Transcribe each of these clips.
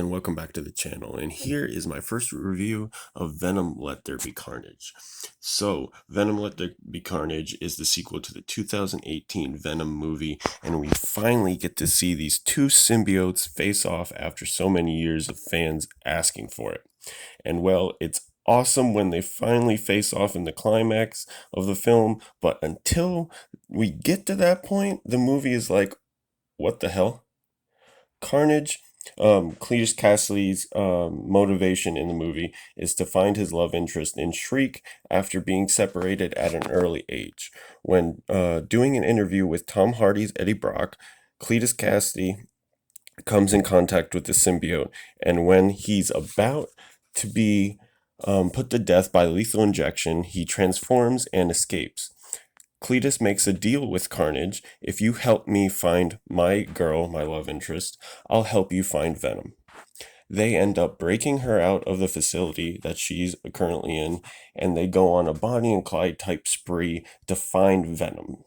and welcome back to the channel, and here is my first review of Venom Let There Be Carnage. So, Venom Let There Be Carnage is the sequel to the 2018 Venom movie, and we finally get to see these two symbiotes face off after so many years of fans asking for it. And well, it's awesome when they finally face off in the climax of the film, but until we get to that point, the movie is like, what the hell? Carnage, Cletus Cassidy's motivation in the movie is to find his love interest in Shriek after being separated at an early age. When doing an interview with Tom Hardy's Eddie Brock, Cletus Cassidy comes in contact with the symbiote, and when he's about to be put to death by lethal injection, he transforms and escapes. Cletus makes a deal with Carnage. If you help me find my girl, my love interest, I'll help you find Venom. They end up breaking her out of the facility that she's currently in, and they go on a Bonnie and Clyde type spree to find Venom.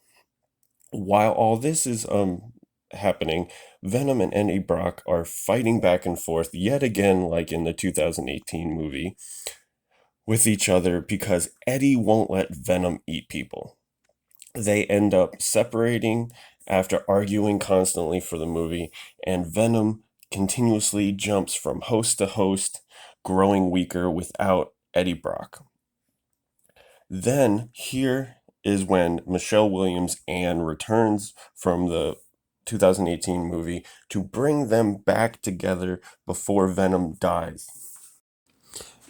While all this is happening, Venom and Eddie Brock are fighting back and forth yet again, like in the 2018 movie, with each other because Eddie won't let Venom eat people. They end up separating after arguing constantly for the movie, and Venom continuously jumps from host to host, growing weaker without Eddie Brock. Then, here is when Michelle Williams' Anne returns from the 2018 movie to bring them back together before Venom dies.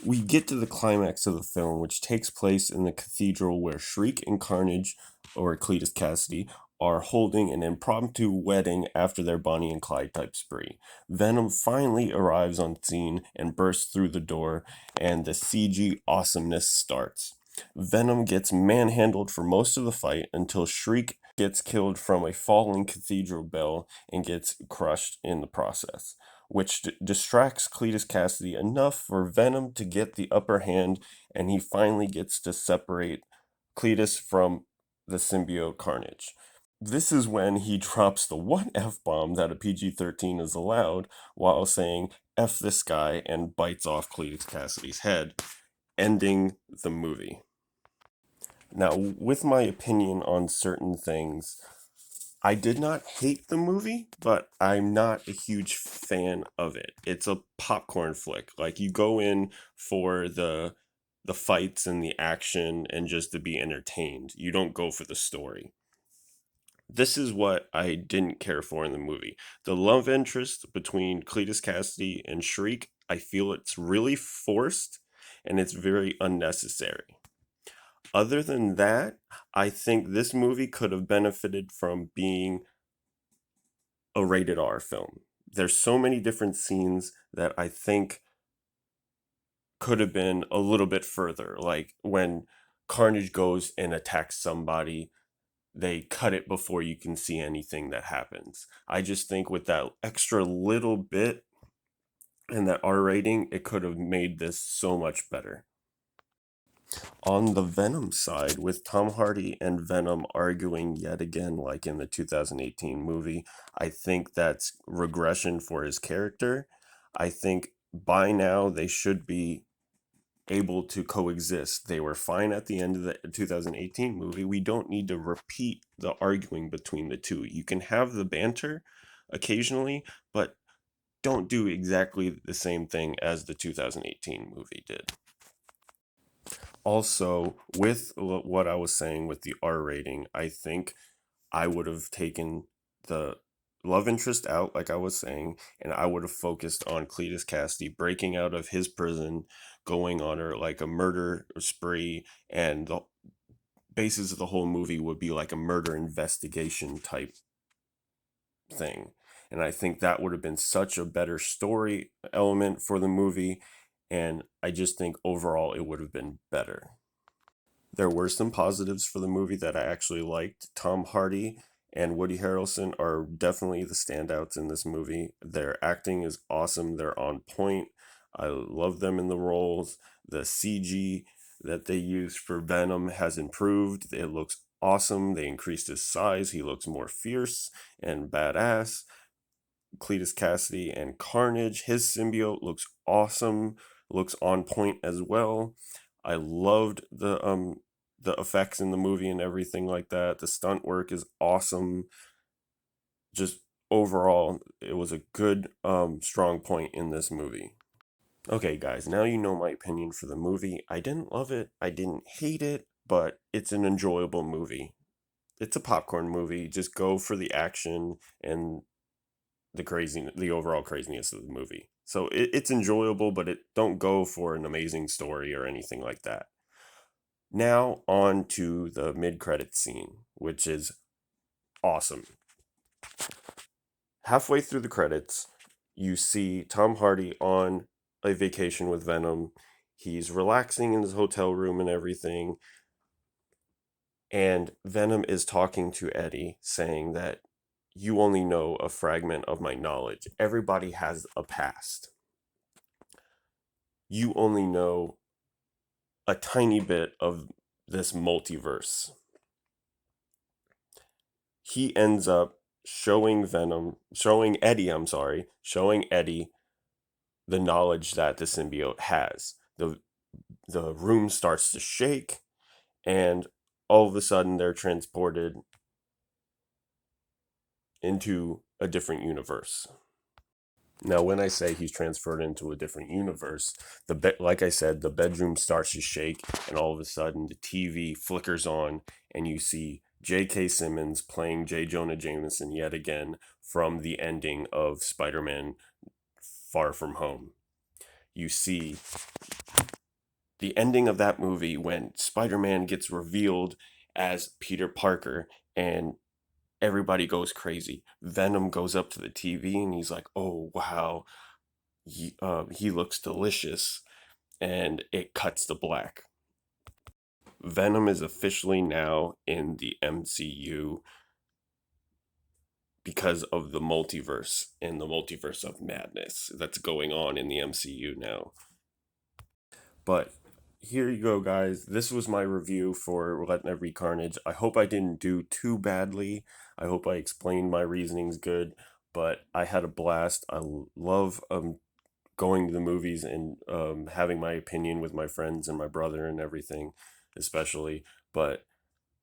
We get to the climax of the film, which takes place in the cathedral where Shriek and Carnage, or Cletus Cassidy, are holding an impromptu wedding after their Bonnie and Clyde type spree. Venom finally arrives on scene and bursts through the door, and the CG awesomeness starts. Venom gets manhandled for most of the fight until Shriek gets killed from a falling cathedral bell and gets crushed in the process, which distracts Cletus Cassidy enough for Venom to get the upper hand, and he finally gets to separate Cletus from the symbiote Carnage. This is when he drops the one F-bomb that a PG-13 is allowed while saying, F this guy, and bites off Cletus Cassidy's head, ending the movie. Now, with my opinion on certain things, I did not hate the movie, but I'm not a huge fan of it. It's a popcorn flick. Like, you go in for the fights and the action and just to be entertained. You don't go for the story. This is what I didn't care for in the movie. The love interest between Cletus Cassidy and Shriek, I feel it's really forced and it's very unnecessary. Other than that, I think this movie could have benefited from being a rated R film. There's so many different scenes that I think could have been a little bit further. Like when Carnage goes and attacks somebody, they cut it before you can see anything that happens. I just think with that extra little bit and that R rating, it could have made this so much better. On the Venom side, with Tom Hardy and Venom arguing yet again, like in the 2018 movie, I think that's regression for his character. I think by now they should be able to coexist. They were fine at the end of the 2018 movie. We don't need to repeat the arguing between the two. You can have the banter occasionally, but don't do exactly the same thing as the 2018 movie did. Also, with what I was saying with the R rating, I think I would have taken the love interest out, like I was saying, and I would have focused on Cletus Cassidy breaking out of his prison, going on like a murder spree, and the basis of the whole movie would be like a murder investigation type thing. And I think that would have been such a better story element for the movie, and I just think overall it would have been better. There were some positives for the movie that I actually liked. Tom Hardy and Woody Harrelson are definitely the standouts in this movie. Their acting is awesome. They're on point. I love them in the roles. The CG that they used for Venom has improved. It looks awesome. They increased his size. He looks more fierce and badass. Cletus Cassidy and Carnage. His symbiote looks awesome, looks on point as well. I loved the effects in the movie and everything like that. The stunt work is awesome. Just overall, it was a good strong point in this movie. Okay, guys, now you know my opinion for the movie. I didn't love it, I didn't hate it, but it's an enjoyable movie. It's a popcorn movie. Just go for the action and the overall craziness of the movie. So it's enjoyable, but it don't go for an amazing story or anything like that. Now on to the mid-credit scene, which is awesome. Halfway through the credits, you see Tom Hardy on a vacation with Venom. He's relaxing in his hotel room and everything. And Venom is talking to Eddie, saying that you only know a fragment of my knowledge. Everybody has a past. You only know a tiny bit of this multiverse. He ends up showing Eddie the knowledge that the symbiote has. The room starts to shake, and all of a sudden they're transported into a different universe. Now, when I say he's transferred into a different universe, like I said, the bedroom starts to shake, and all of a sudden the TV flickers on, and you see J.K. Simmons playing J. Jonah Jameson yet again from the ending of Spider-Man Far From Home. You see the ending of that movie when Spider-Man gets revealed as Peter Parker, and everybody goes crazy. Venom goes up to the TV and he's like, "Oh wow, he looks delicious," and it cuts to black. Venom is officially now in the MCU because of the multiverse and the multiverse of madness that's going on in the MCU now. But here you go, guys. This was my review for Let There Be Carnage. I hope I didn't do too badly. I hope I explained my reasonings good, but I had a blast. I love going to the movies and having my opinion with my friends and my brother and everything, especially. But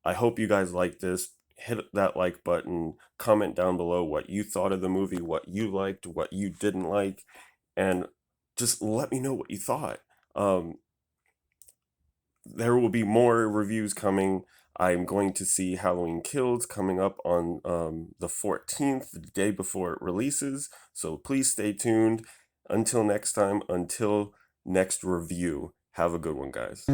I hope you guys like this. Hit that like button, comment down below what you thought of the movie, what you liked, what you didn't like, and just let me know what you thought. There will be more reviews coming. I'm going to see Halloween Kills coming up on the 14th, the day before it releases. So please stay tuned. Until next time, until next review, have a good one, guys.